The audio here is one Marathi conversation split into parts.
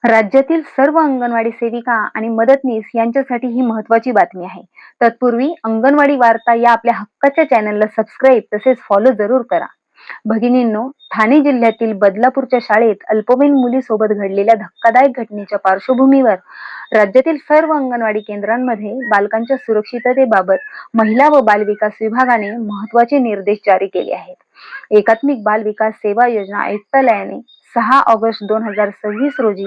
राज्यातील सर्व अंगणवाडी सेविका आणि मदतनीस यांच्यासाठी ही महत्त्वाची बातमी आहे. तत्पूर्वी अंगणवाडी वार्ता या आपल्या हक्काच्या चॅनलला सबस्क्राईब तसेच फॉलो जरूर करा. भगिनींनो, ठाणे जिल्ह्यातील बदलापूरच्या शाळेत अल्पवयीन मुलीसोबत घडलेल्या धक्कादायक घटनेच्या पार्श्वभूमीवर राज्यातील सर्व अंगणवाडी केंद्रांमध्ये बालकांच्या सुरक्षिततेबाबत महिला व बाल विकास विभागाने महत्त्वाचे निर्देश जारी केले आहेत. एकात्मिक बाल विकास सेवा योजना आयुक्तालयाने 6 ऑगस्ट 2026 रोजी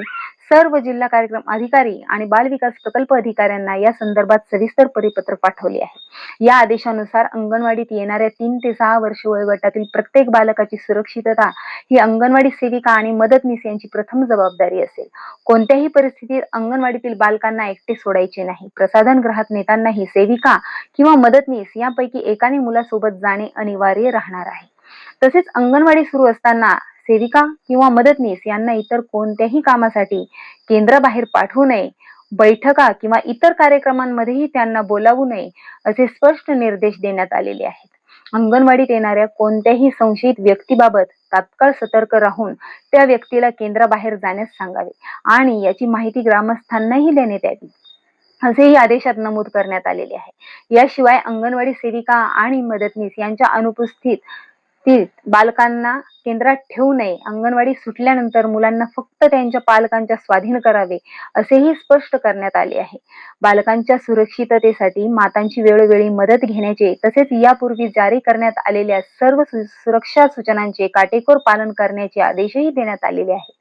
सर्व जिल्हा कार्यक्रम अधिकारी आणि बाल विकास प्रकल्प अधिकाऱ्यांना या संदर्भात सविस्तर परिपत्रक पाठवले आहे. या आदेशानुसार अंगणवाडीत येणाऱ्या 3 ते 6 वर्ष वयोगटातील प्रत्येक बालकाची सुरक्षितता ही अंगणवाडी सेविका आणि मदतनीस यांची प्रथम जबाबदारी असेल. कोणत्याही परिस्थितीत अंगणवाडीतील बालकांना एकटे सोडायचे नाही. प्रसाधन गृहात नेतानाही सेविका किंवा मदतनीस यापैकी एकाने मुलासोबत जाणे अनिवार्य राहणार आहे. तसेच अंगणवाडी सुरू असताना सेविका किंवा मदतनीस यांना इतर कोणत्याही कामासाठी केंद्राबाहेर पाठवू नये. बैठका किंवा इतर कार्यक्रमांमध्येही त्यांना बोलावू नये असे स्पष्ट निर्देश देण्यात आलेले आहेत. अंगणवाडीत येणाऱ्या कोणत्याही संशयित व्यक्तीबाबत तात्काळ सतर्क राहून त्या व्यक्तीला केंद्राबाहेर जाण्यास सांगावे आणि याची माहिती ग्रामस्थांनाही देण्यात यावी असेही आदेशात नमूद करण्यात आलेले आहे. याशिवाय अंगणवाडी सेविका आणि मदतनीस यांच्या अनुपस्थित बालकांना केंद्रात ठेवू नये. अंगणवाडी सुटल्यानंतर मुलांना फक्त त्यांच्या पालकांच्या स्वाधीन करावे असेही स्पष्ट करण्यात आले आहे. बालकांच्या सुरक्षिततेसाठी मातांची वेळोवेळी मदत घेण्याचे तसेच यापूर्वी जारी करण्यात आलेल्या सर्व सुरक्षा सूचनांचे काटेकोर पालन करण्याचे आदेशही देण्यात आलेले आहेत.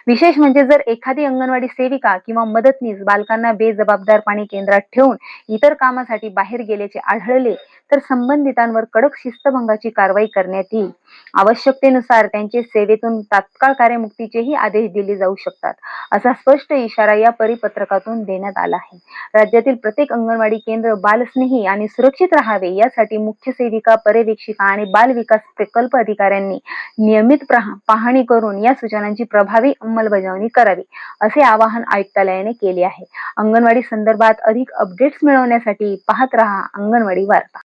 विशेष म्हणजे जर एखादी अंगणवाडी सेविका किंवा मदतनीस बालकांना बेजबाबदारपणे केंद्रात ठेवून इतर कामासाठी बाहेर गेल्याचे आढळले तर संबंधितांवर कडक शिस्तभंगाची कारवाई करण्यात येईल. आवश्यकतेनुसार त्यांचे सेवेतून तात्काळ कार्यमुक्तीचेही आदेश दिले जाऊ शकतात असा स्पष्ट इशारा या परिपत्रकातून देण्यात आला आहे. राज्यातील प्रत्येक अंगणवाडी केंद्र बालस्नेही आणि सुरक्षित राहावे यासाठी मुख्य सेविका, पर्यवेक्षिका आणि बाल विकास प्रकल्प अधिकाऱ्यांनी नियमित पाहणी करून या सूचनांची प्रभावी अंमलबजावणी करावी असे आवाहन आयुक्तालयाने केले आहे. अंगणवाडी संदर्भात अधिक अपडेट्स मिळवण्यासाठी पाहत रहा अंगणवाडी वार्ता.